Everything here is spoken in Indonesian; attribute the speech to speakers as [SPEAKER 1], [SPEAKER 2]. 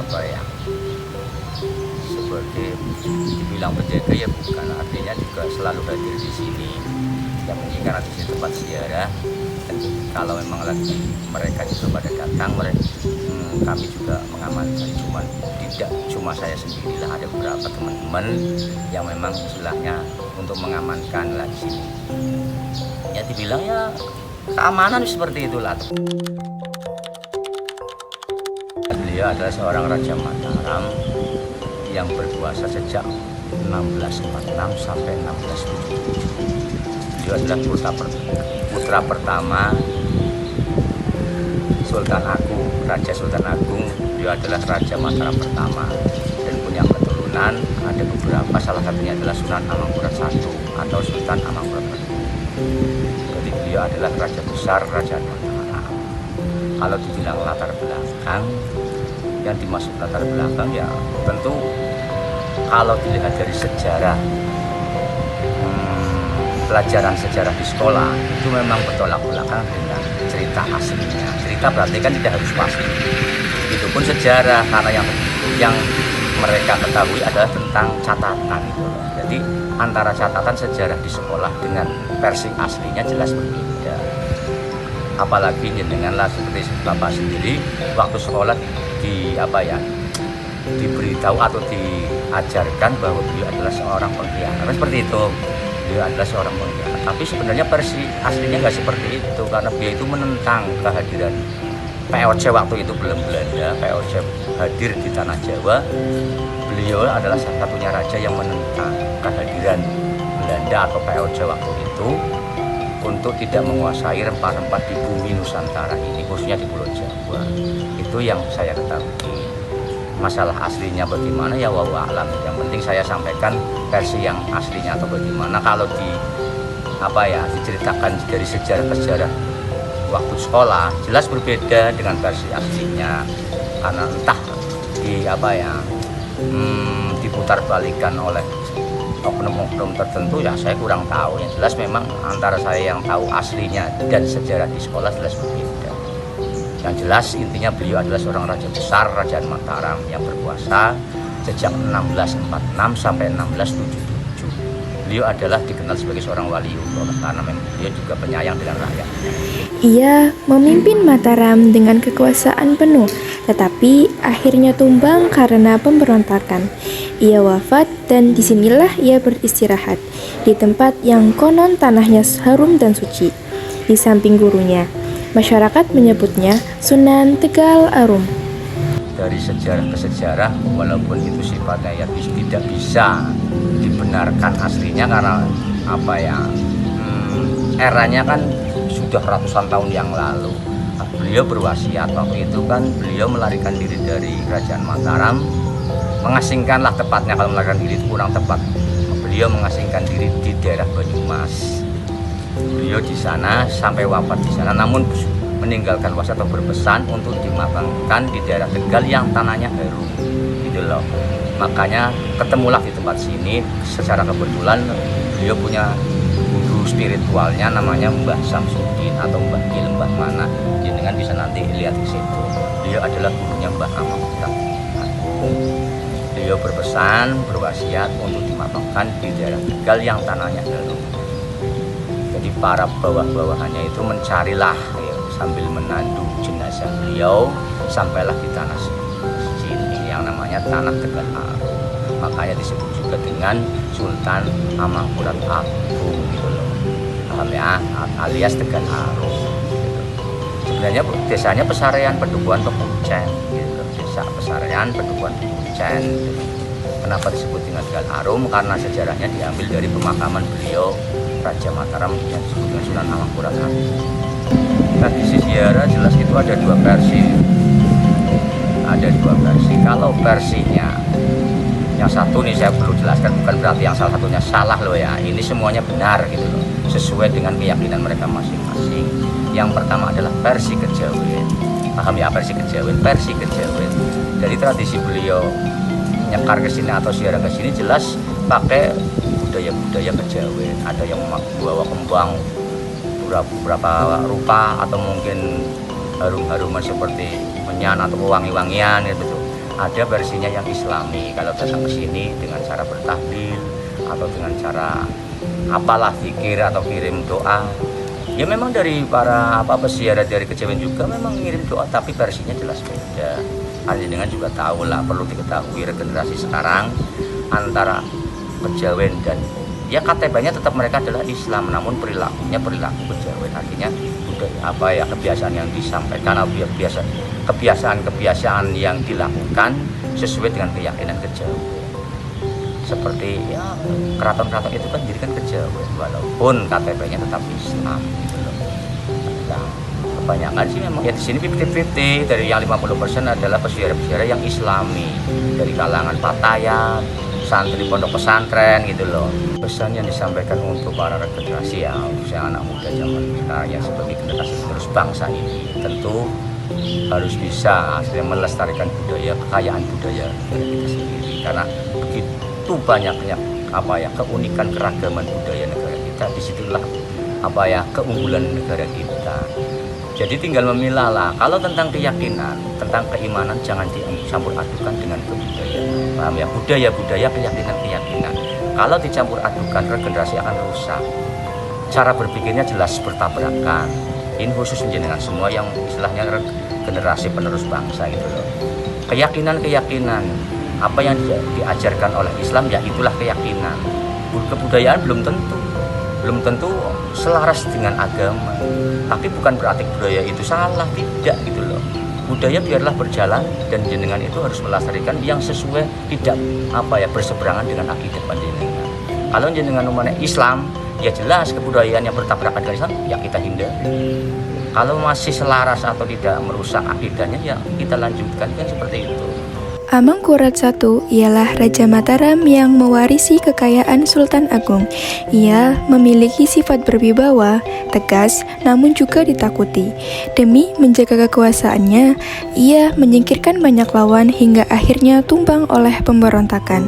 [SPEAKER 1] apa ya, sebagai dibilang penjaga ya bukan, artinya juga selalu hadir di sini. Yang penting karena di sini tempat ziarah, dan kalau memang lagi mereka juga pada datang, kami juga mengamankan. Tidak cuma saya sendirilah, ada beberapa teman-teman yang memang istilahnya untuk mengamankan lah di sini. Ya dibilang ya keamanan seperti itulah. Beliau adalah seorang Raja Mataram yang berkuasa sejak 1646 sampai 1677. Beliau adalah putra pertama Sultan Agung, Raja Sultan Agung. Beliau adalah Raja Mataram pertama dan punya keturunan ada beberapa, salah satunya adalah Sunan Amangkurat I atau Sultan Amangkurat II. Jadi beliau adalah Raja besar Kerajaan Mataram. Kalau dibilang latar belakang, yang dimaksud latar belakang ya tentu kalau dilihat dari sejarah, pelajaran sejarah di sekolah itu memang bertolak belakang dengan cerita aslinya. Cerita berarti kan tidak harus pasti. Itu pun sejarah, karena yang mereka ketahui adalah tentang catatan itu. Jadi antara catatan sejarah di sekolah dengan versi aslinya jelas berbeda. Apalagi jenenganlah seperti Bapak sendiri waktu sekolah diberitahu atau diajarkan bahwa beliau adalah seorang pengkhianat, seperti itu. Beliau adalah seorang pengkhianat, tapi sebenarnya versi aslinya nggak seperti itu, karena beliau itu menentang kehadiran POC waktu itu, belum Belanda. POC hadir di tanah Jawa, beliau adalah salah satunya raja yang menentang kehadiran Belanda atau POC waktu itu untuk tidak menguasai rempah-rempah di bumi Nusantara ini, khususnya di Pulau Jawa. Itu yang saya ketahui. Masalah aslinya bagaimana ya wallahu a'lam. Yang penting saya sampaikan versi yang aslinya atau bagaimana. Kalau diceritakan dari sejarah waktu sekolah jelas berbeda dengan versi aslinya, karena entah diputar balikan oleh oknum-oknum tertentu, ya saya kurang tahu. Yang jelas memang antara saya yang tahu aslinya dan sejarah di sekolah jelas berbeda. Yang jelas intinya beliau adalah seorang raja besar Kerajaan Mataram yang berkuasa sejak 1646 sampai 1677. Beliau adalah dikenal sebagai seorang waliullah karena memang beliau juga penyayang dengan rakyatnya.
[SPEAKER 2] Ia memimpin Mataram dengan kekuasaan penuh, tetapi akhirnya tumbang karena pemberontakan. Ia wafat dan disinilah ia beristirahat, di tempat yang konon tanahnya harum dan suci. Di samping gurunya, masyarakat menyebutnya Sunan Tegal Arum.
[SPEAKER 1] Dari sejarah ke sejarah, walaupun itu sifatnya ya tidak bisa dibenarkan aslinya, karena eranya kan sudah ratusan tahun yang lalu. Beliau berwasiat waktu itu kan, beliau melarikan diri dari Kerajaan Mataram, mengasingkanlah tepatnya, kalau melarikan diri itu kurang tepat. Beliau mengasingkan diri di daerah Banyumas. Beliau di sana sampai wafat di sana, namun meninggalkan wasiat atau berpesan untuk dimakamkan di daerah Tegal yang tanahnya harum gitu loh. Makanya ketemulah di tempat sini secara kebetulan. Beliau punya guru spiritualnya namanya Mbah Samsudin atau Mbah Ki Lembah Mana, jenengan bisa nanti lihat di situ. Beliau adalah gurunya Mbah Amangkurat Agung. Beliau berpesan, berwasiat untuk dimakamkan di daerah Tegal yang tanahnya harum. Jadi para bawah-bawahannya itu mencarilah sambil menandu jenazah beliau sampailah di tanah sini yang namanya tanah Tegal Arum. Makanya disebut juga dengan Sultan Amangkurat Agung gitu loh. Paham ya? Alias Tegal Arum gitu. Sebenarnya desanya Pesarean Pedukuhan Pekuncen gitu. Desa Pesarean Pedukuhan Pekuncen gitu. Kenapa disebut dengan Tegal Arum? Karena sejarahnya diambil dari pemakaman beliau Raja Mataram yang disebut dengan Sunan Amangkurat Agung. Tradisi ziarah jelas itu ada dua versi. Kalau versinya yang satu nih saya perlu jelaskan, bukan berarti yang salah satunya salah loh ya. Ini semuanya benar gitu loh, sesuai dengan keyakinan mereka masing-masing. Yang pertama adalah versi Kejawen. Paham ya, versi Kejawen? Dari tradisi beliau nyekar ke sini atau ziarah ke sini jelas pakai budaya Kejawen. Ada yang bawa kembang beberapa rupa atau mungkin harum-haruman seperti menyan atau wangi-wangian gitu. ada versinya yang Islami. Kalau datang ke sini dengan cara bertahlil atau dengan cara apalah zikir atau kirim doa. Ya memang dari para peziarah dari Kejawen juga memang ngirim doa, tapi versinya jelas beda. Dengan juga tahu lah, perlu diketahui regenerasi sekarang antara Kejawen dan ya KTP-nya tetap mereka adalah Islam, namun perilakunya perilaku Kejawen. Artinya budaya kebiasaan yang disampaikan atau kebiasaan yang dilakukan sesuai dengan keyakinan Kejawen. Seperti ya keraton-keraton itu kan dirikan Kejawen walaupun KTP-nya tetap Islam gitu loh. Nah, kebanyakan sih memang ya di sini 50-50, dari yang 50% adalah peziarah-peziarah yang Islami dari kalangan Patayan, santri pondok pesantren gitu loh. Pesan yang disampaikan untuk para regenerasi ya, khususnya anak muda zaman kita yang sebagai generasi penerus bangsa ini tentu harus bisa melestarikan budaya, kekayaan budaya negara kita sendiri, karena begitu banyaknya keunikan keragaman budaya negara kita. Disitulah keunggulan negara kita. Jadi tinggal memilah lah. Kalau tentang keyakinan, tentang keimanan jangan dicampur adukan dengan kebudayaan. Paham ya? Budaya, keyakinan. Kalau dicampur adukan, regenerasi akan rusak. Cara berpikirnya jelas bertabrakan. Ini khusus dengan semua yang istilahnya generasi penerus bangsa gitu loh. Keyakinan, apa yang diajarkan oleh Islam ya itulah keyakinan. Kebudayaan belum tentu selaras dengan agama. Tapi bukan berarti budaya itu salah, tidak gitu loh. Budaya biarlah berjalan dan jenengan itu harus melestarikan yang sesuai, tidak berseberangan dengan akidah panjenengan. Kalau jenengan umpamanya Islam, ya jelas kebudayaan yang bertabrakan dengan Islam ya kita hindari. Kalau masih selaras atau tidak merusak akidahnya ya kita lanjutkan, kan seperti itu.
[SPEAKER 2] Amangkurat I ialah Raja Mataram yang mewarisi kekayaan Sultan Agung. Ia memiliki sifat berwibawa, tegas, namun juga ditakuti. Demi menjaga kekuasaannya, ia menyingkirkan banyak lawan hingga akhirnya tumbang oleh pemberontakan.